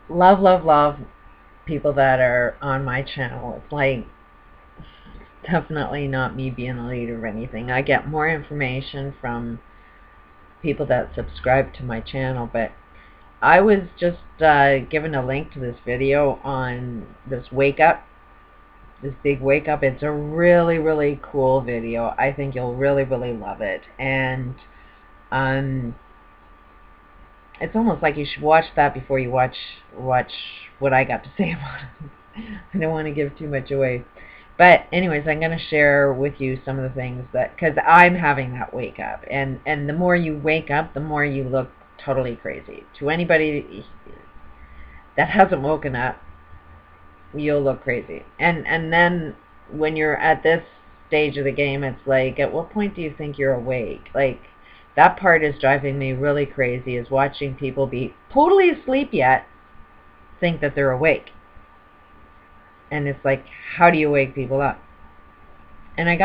love, love, love people that are on my channel. It's like definitely not me being a leader or anything. I get more information from people that subscribe to my channel, but I was just given a link to this video on this wake up, this big wake up. It's a really, really cool video. I think you'll really, really love it. And it's almost like you should watch that before you watch what I got to say about it. I don't want to give too much away. But anyways, I'm going to share with you some of the things that, because I'm having that wake up. And the more you wake up, the more you look totally crazy. To anybody that hasn't woken up, you'll look crazy. And then when you're at this stage of the game, it's like, at what point do you think you're awake? Like, that part is driving me really crazy, is watching people be totally asleep yet think that they're awake. And it's like, how do you wake people up? And I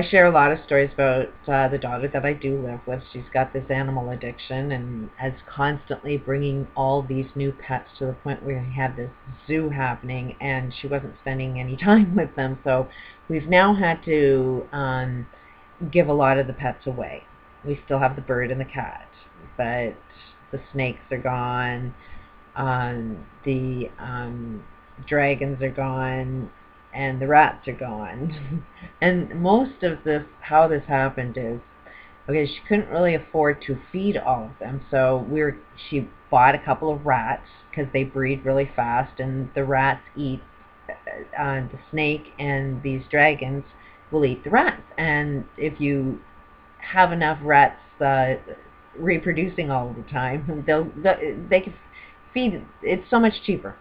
share a lot of stories about the daughter that I do live with. She's got this animal addiction and is constantly bringing all these new pets to the point where we had this zoo happening, and she wasn't spending any time with them. So we've now had to give a lot of the pets away. We still have the bird and the cat, but the snakes are gone. The dragons are gone, and the rats are gone. And most of this, how this happened is, okay, she couldn't really afford to feed all of them, so she bought a couple of rats because they breed really fast, and the rats eat the snake, and these dragons will eat the rats. And if you have enough rats reproducing all the time, they can feed. It's so much cheaper.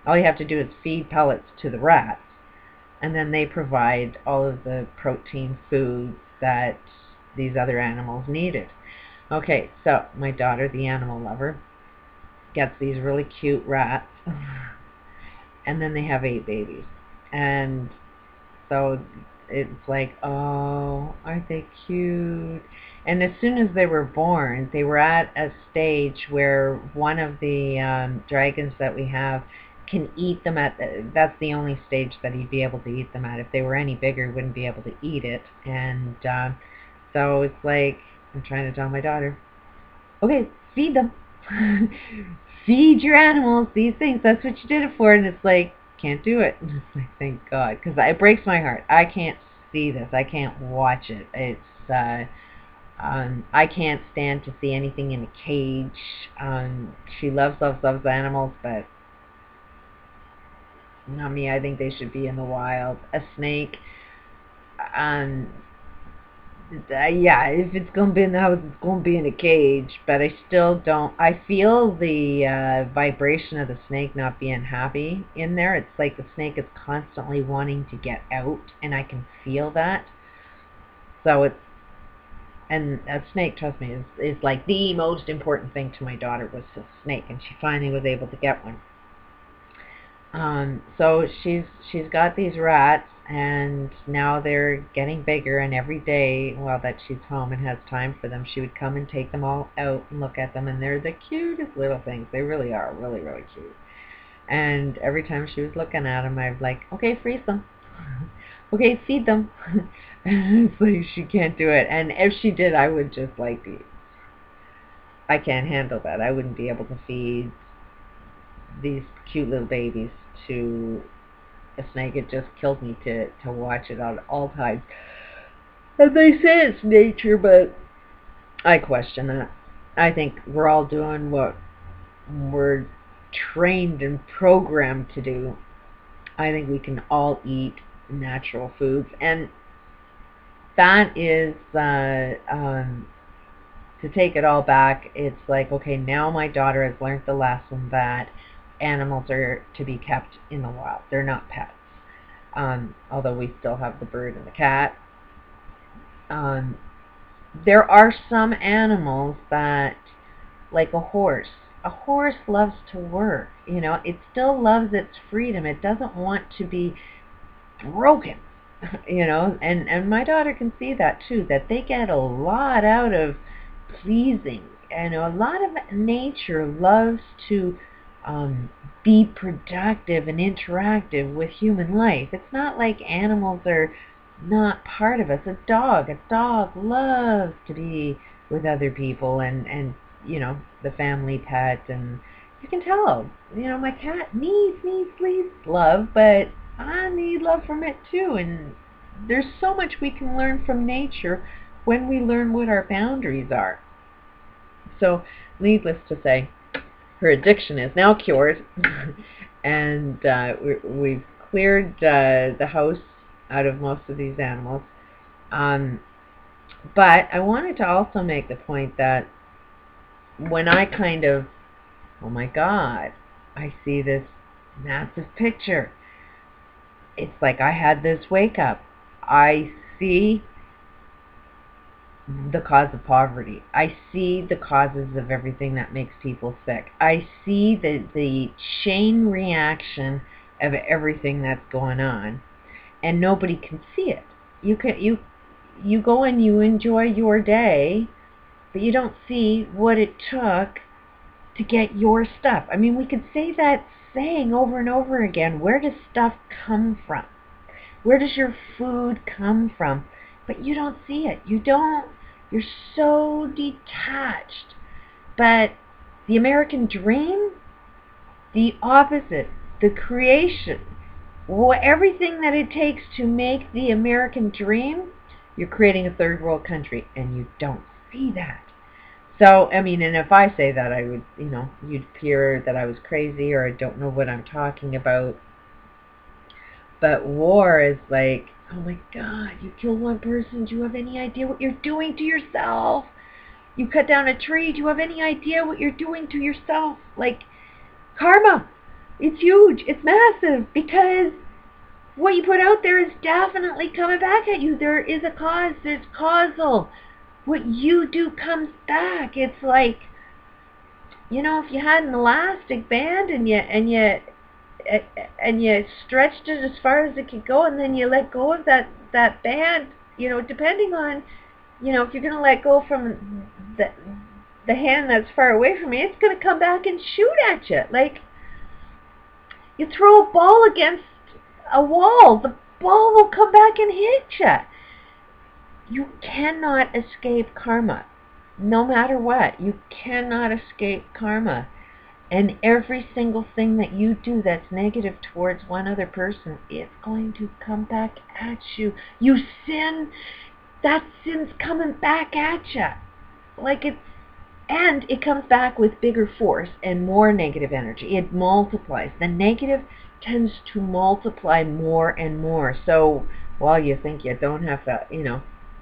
All you have to do is feed pellets to the rats, and then they provide all of the protein foods that these other animals needed. Okay, so my daughter, the animal lover, gets these really cute rats, and then they have 8 babies. And so it's like, oh, aren't they cute? And as soon as they were born, they were at a stage where one of the dragons that we have can eat them at, that's the only stage that he'd be able to eat them at. If they were any bigger, he wouldn't be able to eat it. And so it's like, I'm trying to tell my daughter, okay, feed them. Feed your animals these things. That's what you did it for. And it's like, can't do it. And it's like, thank God, because it breaks my heart. I can't see this. I can't watch it. It's I can't stand to see anything in a cage. She loves, loves, loves animals, but not me. I think they should be in the wild. A snake, yeah, if it's going to be in the house, it's going to be in a cage, but I still don't, I feel the vibration of the snake not being happy in there. It's like the snake is constantly wanting to get out, and I can feel that. So it's, and a snake, trust me, is like the most important thing to my daughter, was a snake, and she finally was able to get one. So she's got these rats, and now they're getting bigger, and every day, well, that she's home and has time for them, she would come and take them all out and look at them, and they're the cutest little things. They really are really, really cute. And every time she was looking at them, I'd like, okay, freeze them. Okay, feed them. It's like she can't do it. And if she did, I would just like, I can't handle that. I wouldn't be able to feed these cute little babies to a snake. It just killed me to watch it at all times. And they say it's nature, but I question that. I think we're all doing what we're trained and programmed to do. I think we can all eat natural foods, and that is to take it all back. It's like, okay, now my daughter has learned the lesson that animals are to be kept in the wild. They're not pets. Although we still have the bird and the cat. There are some animals that, like a horse loves to work. You know, it still loves its freedom. It doesn't want to be broken. You know, and my daughter can see that too, that they get a lot out of pleasing a lot of nature loves to be productive and interactive with human life. It's not like animals are not part of us. A dog loves to be with other people and the family pet, and you can tell, my cat needs love, but I need love from it too. And there's so much we can learn from nature when we learn what our boundaries are. So, needless to say, her addiction is now cured, and we've cleared the house out of most of these animals. But I wanted to also make the point that when I kind of, oh my God, I see this massive picture. It's like I had this wake up. I see the cause of poverty. I see the causes of everything that makes people sick. I see the chain reaction of everything that's going on, and nobody can see it. You go and you enjoy your day, but you don't see what it took to get your stuff. I mean, we could say that saying over and over again. Where does stuff come from? Where does your food come from? But you don't see it. You're so detached. But the American dream, the opposite, the creation, everything that it takes to make the American dream, you're creating a third world country, and you don't see that. So, I mean, and if I say that, I would, you'd fear that I was crazy or I don't know what I'm talking about. But war is like, oh my God, you kill one person, do you have any idea what you're doing to yourself? You cut down a tree, do you have any idea what you're doing to yourself? Like, karma, it's huge, it's massive, because what you put out there is definitely coming back at you. There is a cause, there's causal. What you do comes back. It's like, if you had an elastic band and you stretched it as far as it could go, and then you let go of that band, depending on, if you're going to let go from the hand that's far away from you, it's going to come back and shoot at you. Like, you throw a ball against a wall, the ball will come back and hit you. You cannot escape karma. No matter what, you cannot escape karma. And every single thing that you do that's negative towards one other person, it's going to come back at you. You sin, that sin's coming back at you. And it comes back with bigger force and more negative energy. It multiplies. The negative tends to multiply more and more. So while you think you don't have to,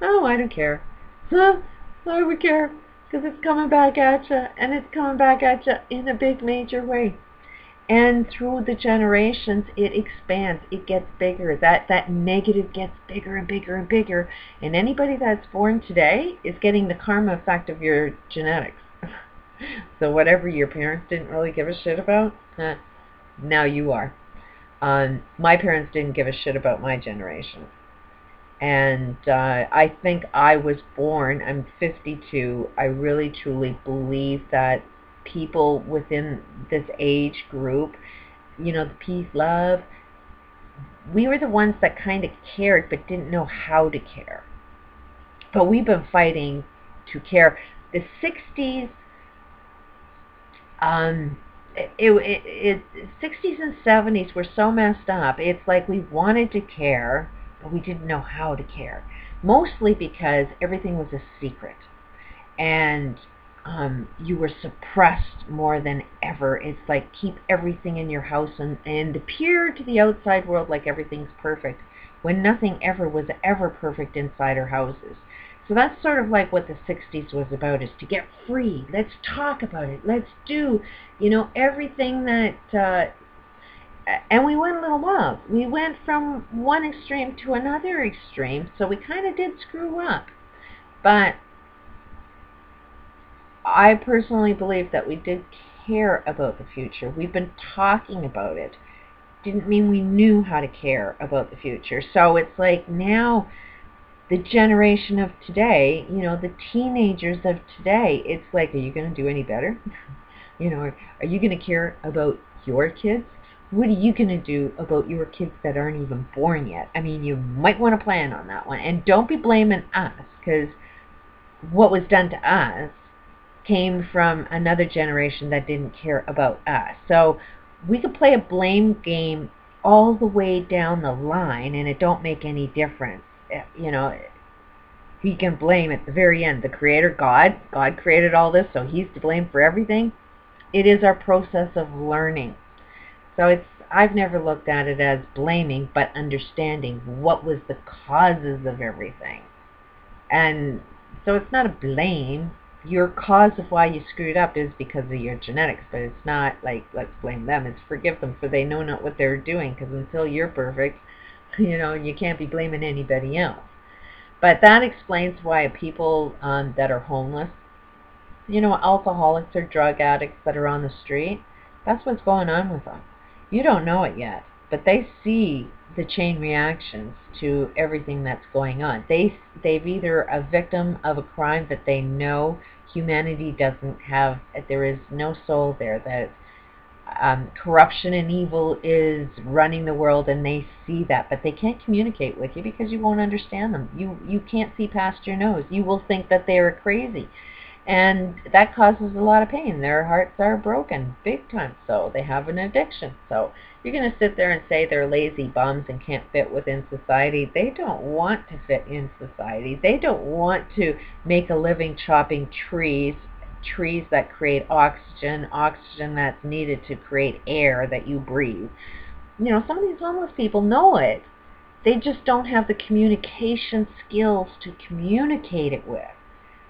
oh, I don't care. I would care, because it's coming back at you, and it's coming back at you in a big major way. And through the generations, it expands, it gets bigger. That negative gets bigger and bigger and bigger. And anybody that's born today is getting the karma effect of your genetics. So whatever your parents didn't really give a shit about, now you are. My parents didn't give a shit about my generation. And I think I was born, I'm 52, I really truly believe that people within this age group, the peace, love, we were the ones that kind of cared but didn't know how to care. But we've been fighting to care. The 60s, 60s and 70s were so messed up. It's like we wanted to care, but we didn't know how to care. Mostly because everything was a secret. And you were suppressed more than ever. It's like, keep everything in your house and appear to the outside world like everything's perfect, when nothing ever was ever perfect inside our houses. So that's sort of like what the 60s was about, is to get free. Let's talk about it. Let's do, everything that... and we went a little wild. We went from one extreme to another extreme, so we kind of did screw up. But I personally believe that we did care about the future. We've been talking about it. Didn't mean we knew how to care about the future. So it's like now the generation of today, the teenagers of today, it's like, are you going to do any better? Are you going to care about your kids? What are you going to do about your kids that aren't even born yet? I mean, you might want to plan on that one. And don't be blaming us, because what was done to us came from another generation that didn't care about us. So we could play a blame game all the way down the line, and it don't make any difference. He can blame at the very end the creator, God. God created all this, so he's to blame for everything. It is our process of learning. So I've never looked at it as blaming, but understanding what was the causes of everything. And so it's not a blame. Your cause of why you screwed up is because of your genetics, but it's not like, let's blame them. It's forgive them, for they know not what they're doing, because until you're perfect, you can't be blaming anybody else. But that explains why people that are homeless, alcoholics or drug addicts that are on the street, that's what's going on with them. You don't know it yet, but they see the chain reactions to everything that's going on. They've either a victim of a crime that they know humanity doesn't have, there is no soul there, that corruption and evil is running the world, and they see that, but they can't communicate with you because you won't understand them. You can't see past your nose. You will think that they are crazy, and that causes a lot of pain. Their hearts are broken, big time, so they have an addiction. So you're going to sit there and say they're lazy bums and can't fit within society. They don't want to fit in society. They don't want to make a living chopping trees that create oxygen that's needed to create air that you breathe. Some of these homeless people know it. They just don't have the communication skills to communicate it with.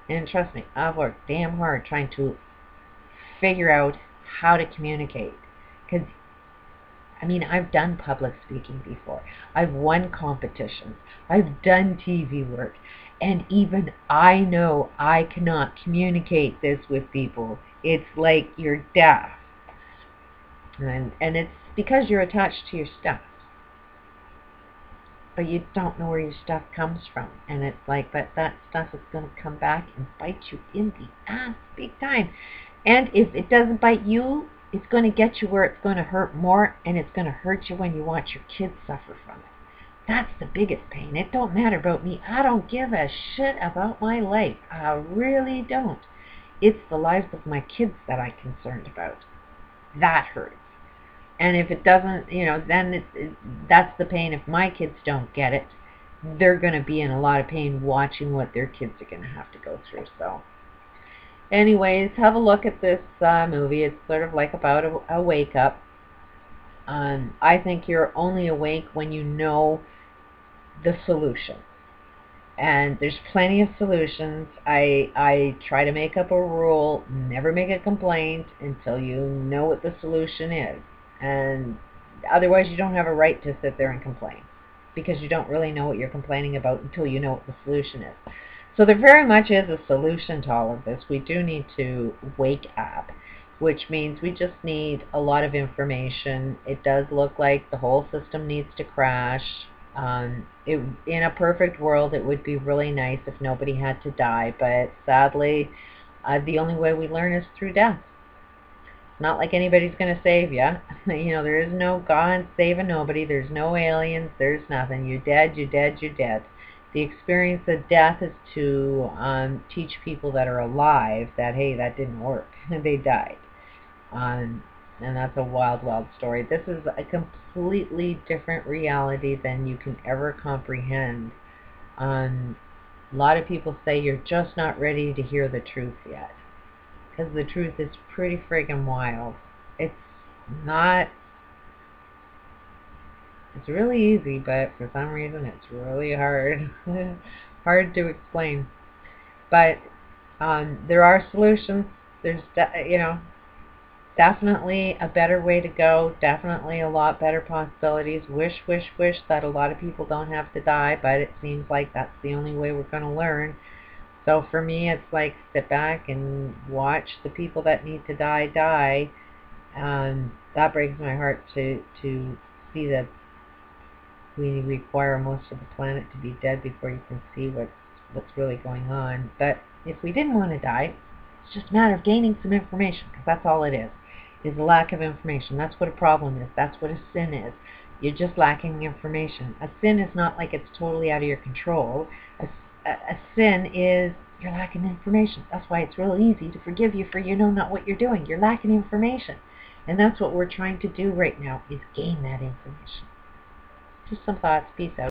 And trust me, I've worked damn hard trying to figure out how to communicate. Because, I've done public speaking before. I've won competitions. I've done TV work. And even I know I cannot communicate this with people. It's like you're deaf. And it's because you're attached to your stuff. But you don't know where your stuff comes from. And it's like that stuff is going to come back and bite you in the ass big time. And if it doesn't bite you, it's going to get you where it's going to hurt more, and it's going to hurt you when you watch your kids suffer from it. That's the biggest pain. It don't matter about me. I don't give a shit about my life. I really don't. It's the lives of my kids that I'm concerned about. That hurts. And if it doesn't, then that's the pain. If my kids don't get it, they're going to be in a lot of pain watching what their kids are going to have to go through. So anyways, have a look at this movie. It's sort of like about a wake-up. I think you're only awake when you know the solution. And there's plenty of solutions. I try to make up a rule, never make a complaint until you know what the solution is. And otherwise you don't have a right to sit there and complain, because you don't really know what you're complaining about until you know what the solution is. So there very much is a solution to all of this. We do need to wake up, which means we just need a lot of information. It does look like the whole system needs to crash. In a perfect world, it would be really nice if nobody had to die, but sadly, the only way we learn is through death. Not like anybody's going to save you. There is no God saving nobody. There's no aliens. There's nothing. You're dead, you're dead, you're dead. The experience of death is to teach people that are alive that, hey, that didn't work. They died. And that's a wild, wild story. This is a completely different reality than you can ever comprehend. A lot of people say you're just not ready to hear the truth yet, because the truth is pretty friggin' wild. It's really easy, but for some reason it's really hard. Hard to explain. But there are solutions. There's, definitely a better way to go. Definitely a lot better possibilities. Wish that a lot of people don't have to die, but it seems like that's the only way we're going to learn. So for me, it's like sit back and watch the people that need to die. That breaks my heart to see that we require most of the planet to be dead before you can see what's really going on. But if we didn't want to die, it's just a matter of gaining some information, because that's all it is a lack of information. That's what a problem is. That's what a sin is. You're just lacking information. A sin is not like it's totally out of your control. A sin is you're lacking information. That's why it's real easy to forgive you for you know not what you're doing. You're lacking information. And that's what we're trying to do right now, is gain that information. Just some thoughts. Peace out.